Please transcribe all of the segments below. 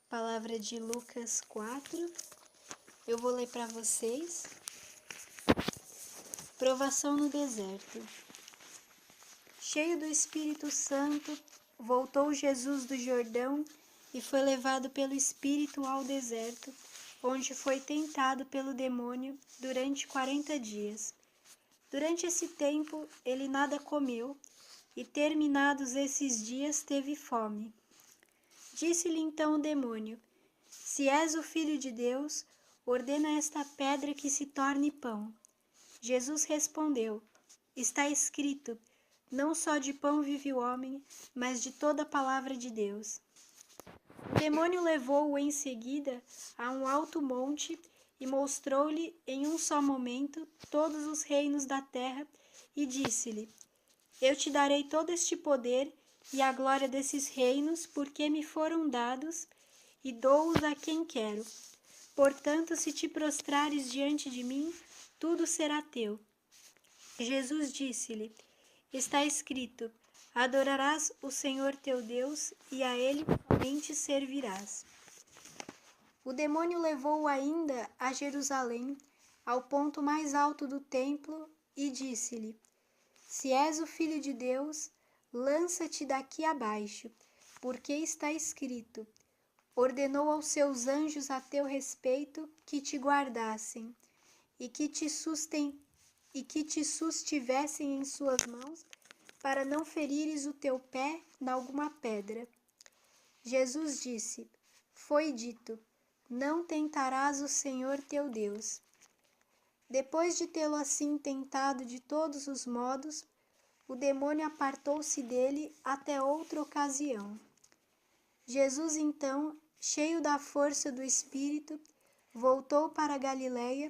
Palavra de Lucas 4, eu vou ler para vocês. Provação no deserto. Cheio do Espírito Santo, voltou Jesus do Jordão e foi levado pelo Espírito ao deserto, onde foi tentado pelo demônio durante 40 dias. Durante esse tempo, ele nada comeu, e terminados esses dias teve fome. Disse-lhe então o demônio: Se és o Filho de Deus, ordena esta pedra que se torne pão. Jesus respondeu: Está escrito, não só de pão vive o homem, mas de toda a palavra de Deus. O demônio levou-o em seguida a um alto monte e mostrou-lhe em um só momento todos os reinos da terra e disse-lhe: Eu te darei todo este poder e a glória desses reinos, porque me foram dados, e dou-os a quem quero. Portanto, se te prostrares diante de mim, tudo será teu. Jesus disse-lhe: Está escrito, adorarás o Senhor teu Deus, e a ele somente servirás. O demônio levou-o ainda a Jerusalém, ao ponto mais alto do templo, e disse-lhe: Se és o Filho de Deus, lança-te daqui abaixo, porque está escrito, ordenou aos seus anjos a teu respeito que te guardassem, e que te sustivessem em suas mãos, para não ferires o teu pé nalguma pedra. Jesus disse: Foi dito, não tentarás o Senhor teu Deus. Depois de tê-lo assim tentado de todos os modos, o demônio apartou-se dele até outra ocasião. Jesus, então, cheio da força do Espírito, voltou para a Galiléia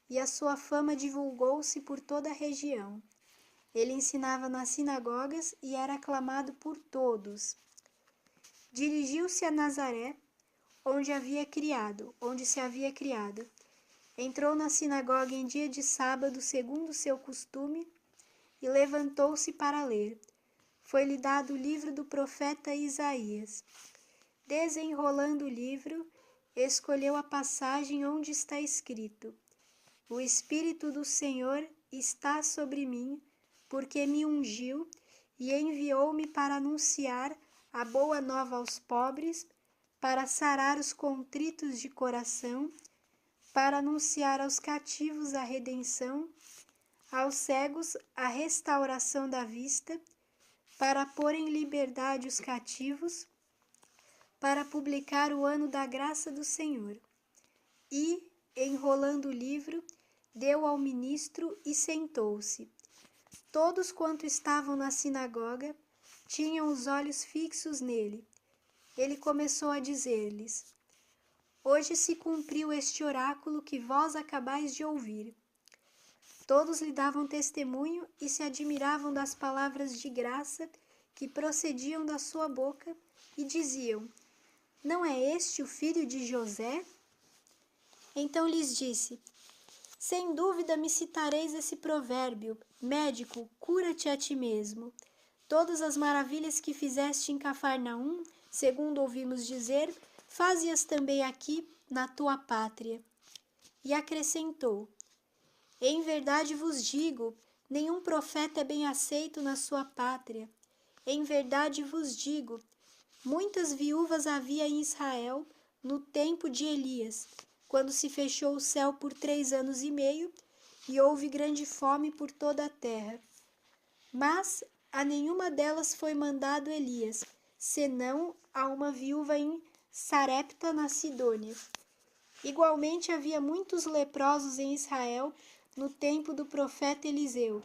e a sua fama divulgou-se por toda a região. Ele ensinava nas sinagogas e era aclamado por todos. Dirigiu-se a Nazaré, onde se havia criado. Entrou na sinagoga em dia de sábado, segundo o seu costume, e levantou-se para ler. Foi-lhe dado o livro do profeta Isaías. Desenrolando o livro, escolheu a passagem onde está escrito: O Espírito do Senhor está sobre mim, porque me ungiu e enviou-me para anunciar a boa nova aos pobres, para sarar os contritos de coração, para anunciar aos cativos a redenção, aos cegos a restauração da vista, para pôr em liberdade os cativos, para publicar o ano da graça do Senhor. E, enrolando o livro, deu ao ministro e sentou-se. Todos quanto estavam na sinagoga tinham os olhos fixos nele. Ele começou a dizer-lhes: Hoje se cumpriu este oráculo que vós acabais de ouvir. Todos lhe davam testemunho e se admiravam das palavras de graça que procediam da sua boca e diziam: Não é este o filho de José? Então lhes disse: Sem dúvida me citareis esse provérbio: Médico, cura-te a ti mesmo. Todas as maravilhas que fizeste em Cafarnaum, segundo ouvimos dizer, faze-as também aqui na tua pátria. E acrescentou: Em verdade vos digo, nenhum profeta é bem aceito na sua pátria. Em verdade vos digo, muitas viúvas havia em Israel no tempo de Elias, quando se fechou o céu por 3 anos e meio, e houve grande fome por toda a terra. Mas a nenhuma delas foi mandado Elias, senão a uma viúva em Sarepta, na Sidônia. Igualmente havia muitos leprosos em Israel no tempo do profeta Eliseu,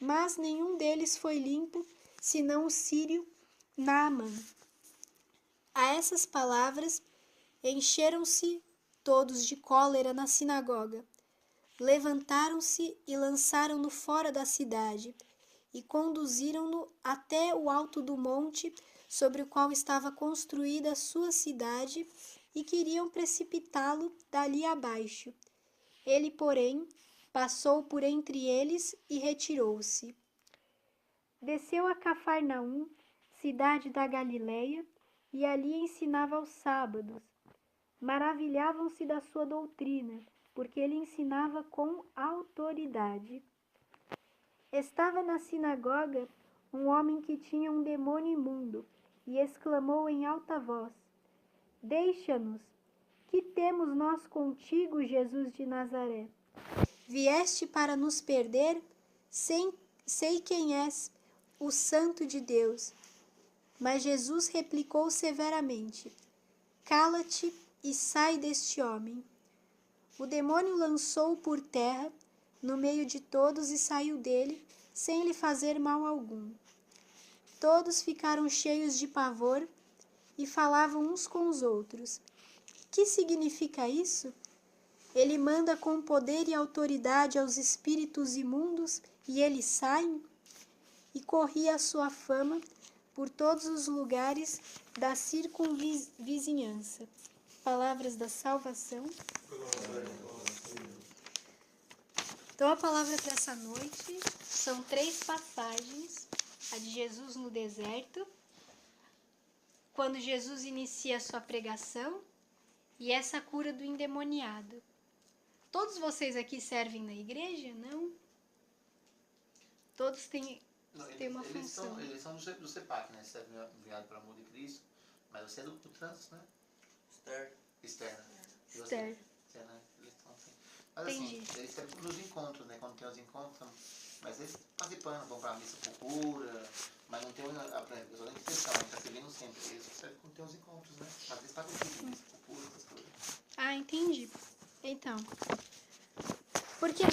mas nenhum deles foi limpo, senão o sírio Naamã. A essas palavras encheram-se todos de cólera na sinagoga. Levantaram-se e lançaram-no fora da cidade, e conduziram-no até o alto do monte sobre o qual estava construída a sua cidade, e queriam precipitá-lo dali abaixo. Ele, porém, passou por entre eles e retirou-se. Desceu a Cafarnaum, cidade da Galiléia, e ali ensinava aos sábados. maravilhavam-se da sua doutrina, porque ele ensinava com autoridade. Estava na sinagoga um homem que tinha um demônio imundo e exclamou em alta voz: Deixa-nos, que temos nós contigo, Jesus de Nazaré? Vieste para nos perder? Sei quem és, o Santo de Deus. Mas Jesus replicou severamente: Cala-te e sai deste homem. O demônio lançou-o por terra, no meio de todos, e saiu dele, sem lhe fazer mal algum. Todos ficaram cheios de pavor e falavam uns com os outros: Que significa isso? Ele manda com poder e autoridade aos espíritos imundos e eles saem? E corria a sua fama por todos os lugares da circunvizinhança. Palavras da salvação. Então, a palavra para essa noite são 3 passagens. A de Jesus no deserto, quando Jesus inicia a sua pregação, e essa cura do endemoniado. Todos vocês aqui servem na igreja? Não? Todos têm uma função. Eles são do CEPAC, né? Servem enviado pelo amor de Cristo. Mas você é do trânsito, né? Externa. Externo. Eles estão assim. Mas Entendi. Assim, eles servem nos encontros, né? Quando tem os encontros, mas eles participando, vão para a missa por cura, mas não tem eu só nem questão, a gente está servindo sempre. Eles servem quando tem os encontros, né? Às vezes participam de missa por cura, essas coisas. Ah, entendi. Então, porque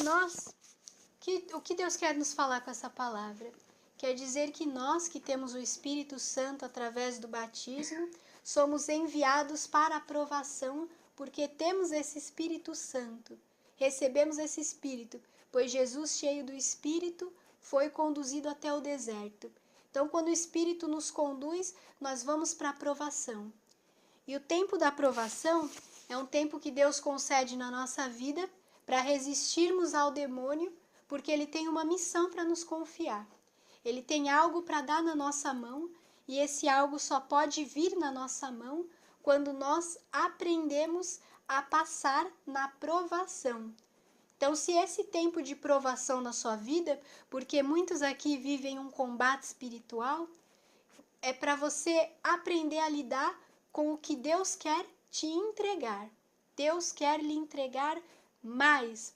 o que Deus quer nos falar com essa palavra? Quer dizer que nós que temos o Espírito Santo através do batismo, somos enviados para aprovação, porque temos esse Espírito Santo. Recebemos esse Espírito, pois Jesus, cheio do Espírito, foi conduzido até o deserto. Então, quando o Espírito nos conduz, nós vamos para a aprovação. E o tempo da aprovação é um tempo que Deus concede na nossa vida para resistirmos ao demônio, porque ele tem uma missão para nos confiar. Ele tem algo para dar na nossa mão, e esse algo só pode vir na nossa mão quando nós aprendemos a passar na provação. Então, se esse tempo de provação na sua vida, porque muitos aqui vivem um combate espiritual, é para você aprender a lidar com o que Deus quer te entregar. Deus quer lhe entregar mais.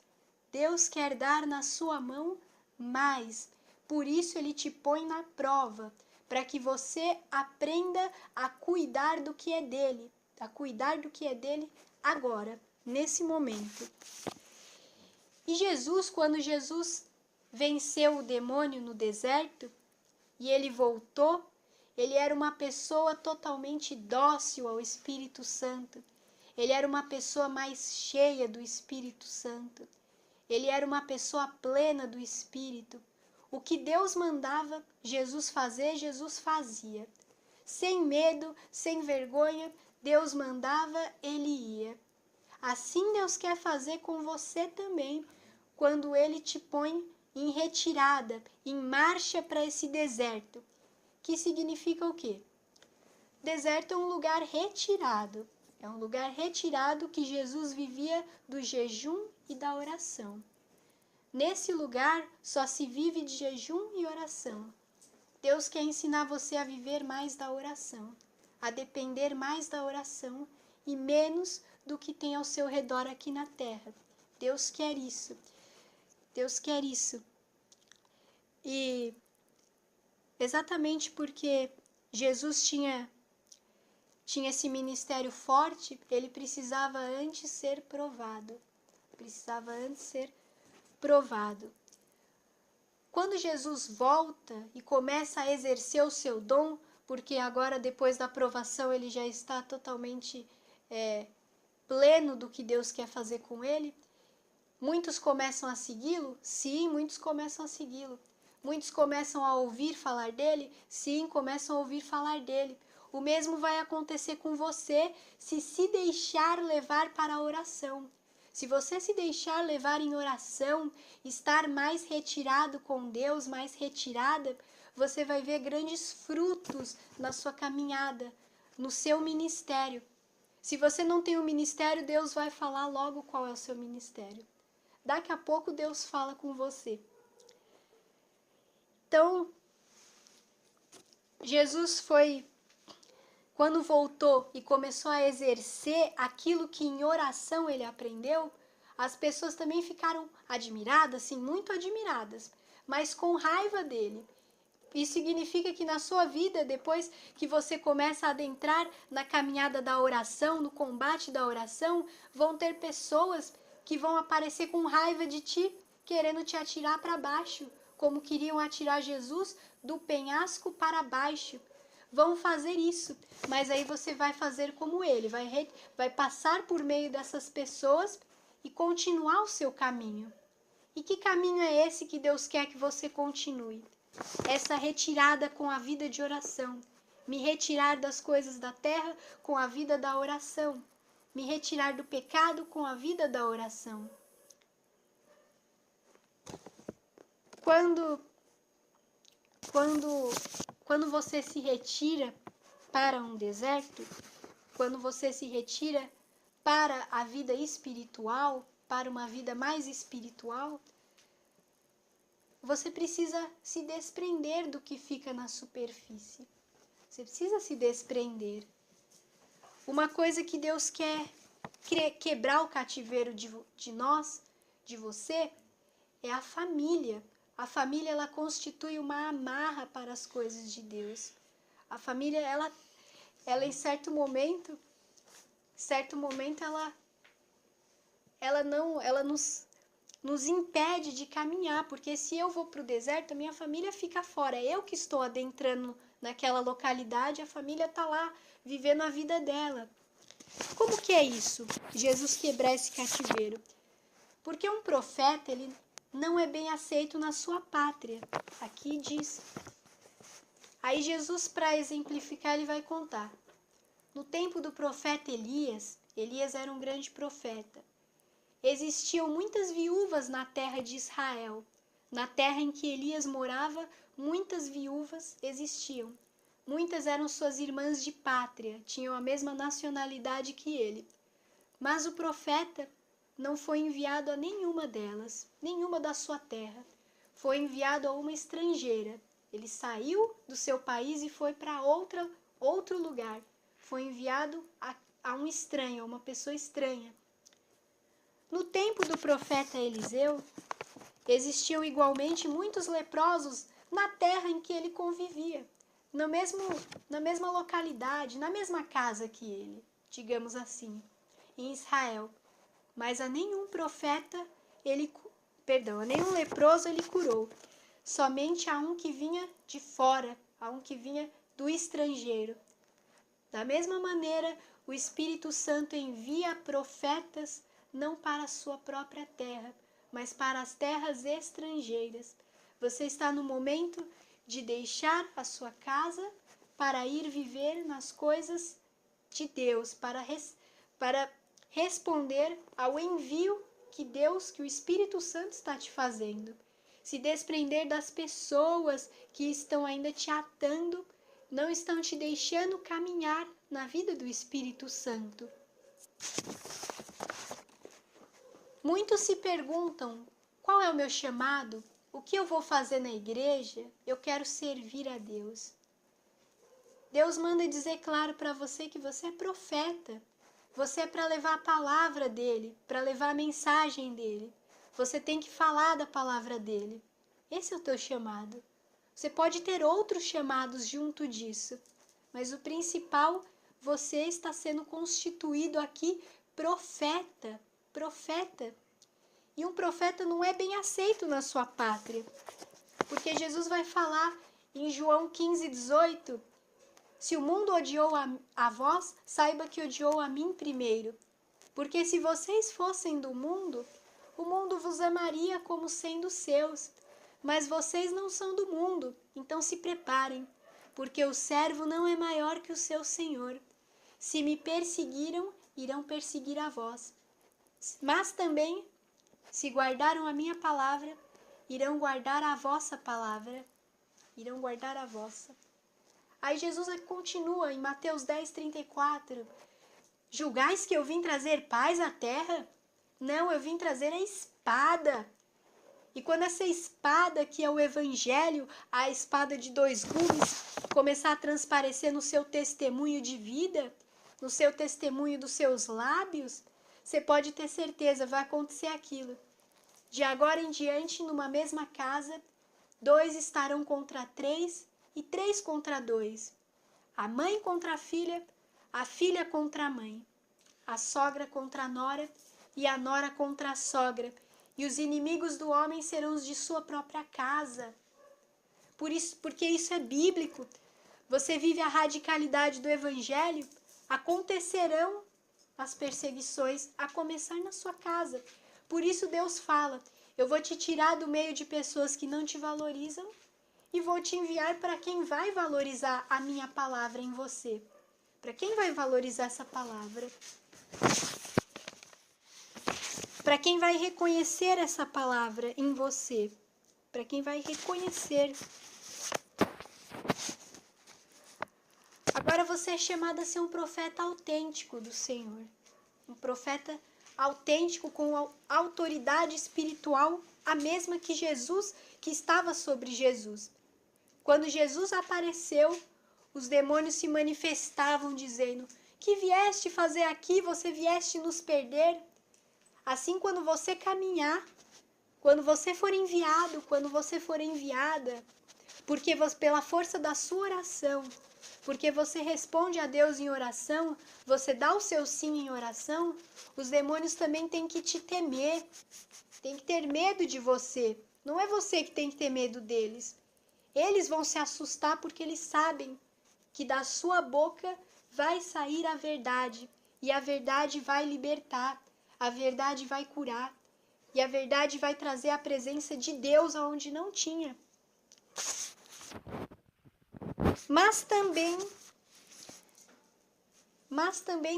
Deus quer dar na sua mão mais. Por isso ele te põe na prova, para que você aprenda a cuidar do que é dele, agora, nesse momento. E Jesus, quando Jesus venceu o demônio no deserto e ele voltou, ele era uma pessoa totalmente dócil ao Espírito Santo. Ele era uma pessoa mais cheia do Espírito Santo. Ele era uma pessoa plena do Espírito. O que Deus mandava Jesus fazer, Jesus fazia. Sem medo, sem vergonha, Deus mandava, ele ia. Assim Deus quer fazer com você também, quando ele te põe em retirada, em marcha para esse deserto. Que significa o quê? Deserto é um lugar retirado. É um lugar retirado que Jesus vivia do jejum e da oração. Nesse lugar só se vive de jejum e oração. Deus quer ensinar você a viver mais da oração, a depender mais da oração e menos do que tem ao seu redor aqui na terra. Deus quer isso. Deus quer isso. E exatamente porque Jesus tinha esse ministério forte, ele precisava antes ser provado. Quando Jesus volta e começa a exercer o seu dom, porque agora depois da aprovação ele já está totalmente pleno do que Deus quer fazer com ele, muitos começam a segui-lo? Sim, muitos começam a segui-lo. Muitos começam a ouvir falar dele? Sim, começam a ouvir falar dele. O mesmo vai acontecer com você se deixar levar para a oração. Se você se deixar levar em oração, estar mais retirado com Deus, mais retirada, você vai ver grandes frutos na sua caminhada, no seu ministério. Se você não tem um ministério, Deus vai falar logo qual é o seu ministério. Daqui a pouco Deus fala com você. Então, Jesus foi, quando voltou e começou a exercer aquilo que em oração ele aprendeu, as pessoas também ficaram admiradas, sim, muito admiradas, mas com raiva dele. Isso significa que na sua vida, depois que você começa a adentrar na caminhada da oração, no combate da oração, vão ter pessoas que vão aparecer com raiva de ti, querendo te atirar para baixo, como queriam atirar Jesus do penhasco para baixo. Vão fazer isso, mas aí você vai fazer como ele, vai passar por meio dessas pessoas e continuar o seu caminho. E que caminho é esse que Deus quer que você continue? Essa retirada com a vida de oração. Me retirar das coisas da terra com a vida da oração. Me retirar do pecado com a vida da oração. Quando você se retira para um deserto, quando você se retira para a vida espiritual, para uma vida mais espiritual, você precisa se desprender do que fica na superfície. Você precisa se desprender. Uma coisa que Deus quer quebrar o cativeiro de nós, de você, é a família. A família, ela constitui uma amarra para as coisas de Deus. A família, ela em certo momento, ela nos impede de caminhar, porque se eu vou para o deserto, a minha família fica fora. É eu que estou adentrando naquela localidade, a família está lá, vivendo a vida dela. Como que é isso? Jesus quebrar esse cativeiro? Porque um profeta, ele não é bem aceito na sua pátria. Aqui diz. Aí Jesus, para exemplificar, ele vai contar. No tempo do profeta Elias, Elias era um grande profeta. Existiam muitas viúvas na terra de Israel. Na terra em que Elias morava, muitas viúvas existiam. Muitas eram suas irmãs de pátria, tinham a mesma nacionalidade que ele. Mas o profeta não foi enviado a nenhuma delas, nenhuma da sua terra. Foi enviado a uma estrangeira. Ele saiu do seu país e foi para outro lugar. Foi enviado a um estranho, a uma pessoa estranha. No tempo do profeta Eliseu, existiam igualmente muitos leprosos na terra em que ele convivia, na mesma localidade, na mesma casa que ele, digamos assim, em Israel. Mas a nenhum a nenhum leproso ele curou, somente a um que vinha de fora, a um que vinha do estrangeiro. Da mesma maneira, o Espírito Santo envia profetas não para a sua própria terra, mas para as terras estrangeiras. Você está no momento de deixar a sua casa para ir viver nas coisas de Deus, para responder ao envio que o Espírito Santo está te fazendo. Se desprender das pessoas que estão ainda te atando, não estão te deixando caminhar na vida do Espírito Santo. Muitos se perguntam, qual é o meu chamado? O que eu vou fazer na igreja? Eu quero servir a Deus. Deus manda dizer claro para você que você é profeta. Você é para levar a palavra dele, para levar a mensagem dele. Você tem que falar da palavra dele. Esse é o teu chamado. Você pode ter outros chamados junto disso, mas o principal, você está sendo constituído aqui profeta. Profeta. E um profeta não é bem aceito na sua pátria. Porque Jesus vai falar em João 15:18, se o mundo odiou a vós, saiba que odiou a mim primeiro. Porque se vocês fossem do mundo, o mundo vos amaria como sendo seus. Mas vocês não são do mundo, então se preparem, porque o servo não é maior que o seu senhor. Se me perseguiram, irão perseguir a vós. Mas também, se guardaram a minha palavra, irão guardar a vossa palavra. Irão guardar a vossa. Aí Jesus continua em Mateus 10:34. Julgais que eu vim trazer paz à terra? Não, eu vim trazer a espada. E quando essa espada, que é o evangelho, a espada de dois gumes, começar a transparecer no seu testemunho de vida, no seu testemunho dos seus lábios, você pode ter certeza, vai acontecer aquilo. De agora em diante, numa mesma casa, 2 estarão contra 3 e 3 contra 2. A mãe contra a filha contra a mãe, a sogra contra a nora e a nora contra a sogra. E os inimigos do homem serão os de sua própria casa. Porque isso é bíblico. Você vive a radicalidade do evangelho, acontecerão as perseguições, a começar na sua casa. Por isso Deus fala, eu vou te tirar do meio de pessoas que não te valorizam e vou te enviar para quem vai valorizar a minha palavra em você. Para quem vai valorizar essa palavra? Para quem vai reconhecer essa palavra em você? Para quem vai reconhecer. Agora você é chamado a ser um profeta autêntico do Senhor. Um profeta autêntico com autoridade espiritual, a mesma que Jesus, que estava sobre Jesus. Quando Jesus apareceu, os demônios se manifestavam dizendo, que vieste fazer aqui? Você vieste nos perder? Assim, quando você caminhar, quando você for enviado, quando você for enviada, porque pela força da sua oração, porque você responde a Deus em oração, você dá o seu sim em oração, os demônios também têm que te temer, têm que ter medo de você. Não é você que tem que ter medo deles. Eles vão se assustar porque eles sabem que da sua boca vai sair a verdade, e a verdade vai libertar, a verdade vai curar, e a verdade vai trazer a presença de Deus aonde não tinha. Mas também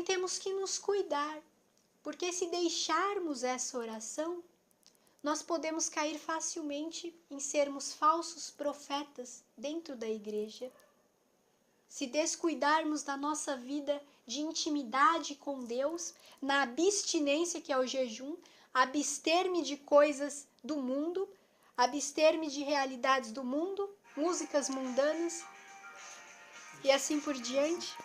temos que nos cuidar, porque se deixarmos essa oração, nós podemos cair facilmente em sermos falsos profetas dentro da igreja. Se descuidarmos da nossa vida de intimidade com Deus, na abstinência que é o jejum, abster-me de coisas do mundo, abster-me de realidades do mundo, músicas mundanas e assim por diante.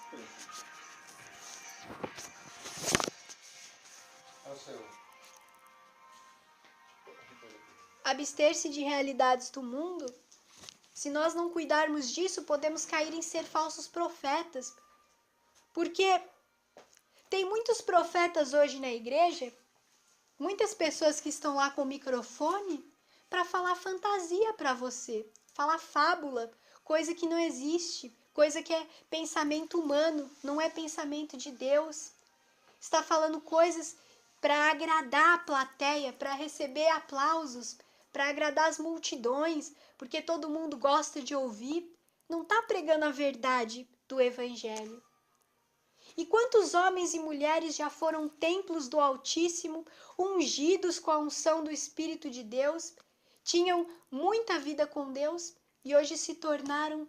Abster-se de realidades do mundo, se nós não cuidarmos disso, podemos cair em ser falsos profetas. Porque tem muitos profetas hoje na igreja, muitas pessoas que estão lá com o microfone para falar fantasia para você, falar fábula, coisa que não existe, coisa que é pensamento humano, não é pensamento de Deus. Está falando coisas para agradar a plateia, para receber aplausos, para agradar as multidões, porque todo mundo gosta de ouvir. Não está pregando a verdade do Evangelho. E quantos homens e mulheres já foram templos do Altíssimo, ungidos com a unção do Espírito de Deus, tinham muita vida com Deus e hoje se tornaram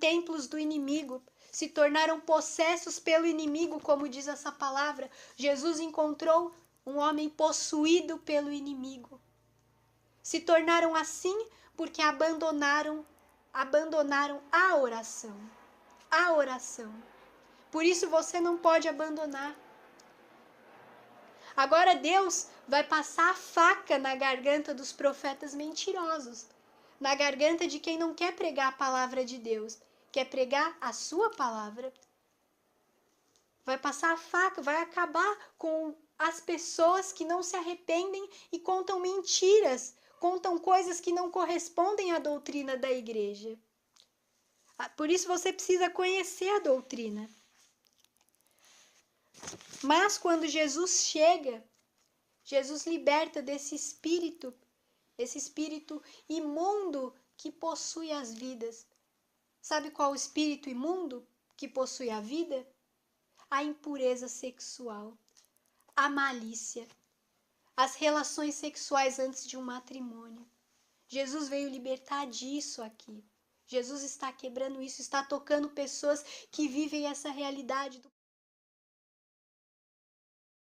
templos do inimigo, se tornaram possessos pelo inimigo, como diz essa palavra. Jesus encontrou um homem possuído pelo inimigo. Se tornaram assim porque abandonaram a oração. A oração. Por isso você não pode abandonar. Agora Deus vai passar a faca na garganta dos profetas mentirosos, na garganta de quem não quer pregar a palavra de Deus, quer pregar a sua palavra. Vai passar a faca, vai acabar com as pessoas que não se arrependem e contam mentiras, contam coisas que não correspondem à doutrina da igreja. Por isso você precisa conhecer a doutrina. Mas quando Jesus chega, Jesus liberta desse espírito imundo que possui as vidas. Sabe qual o espírito imundo que possui a vida? A impureza sexual, a malícia, as relações sexuais antes de um matrimônio. Jesus veio libertar disso aqui. Jesus está quebrando isso, está tocando pessoas que vivem essa realidade do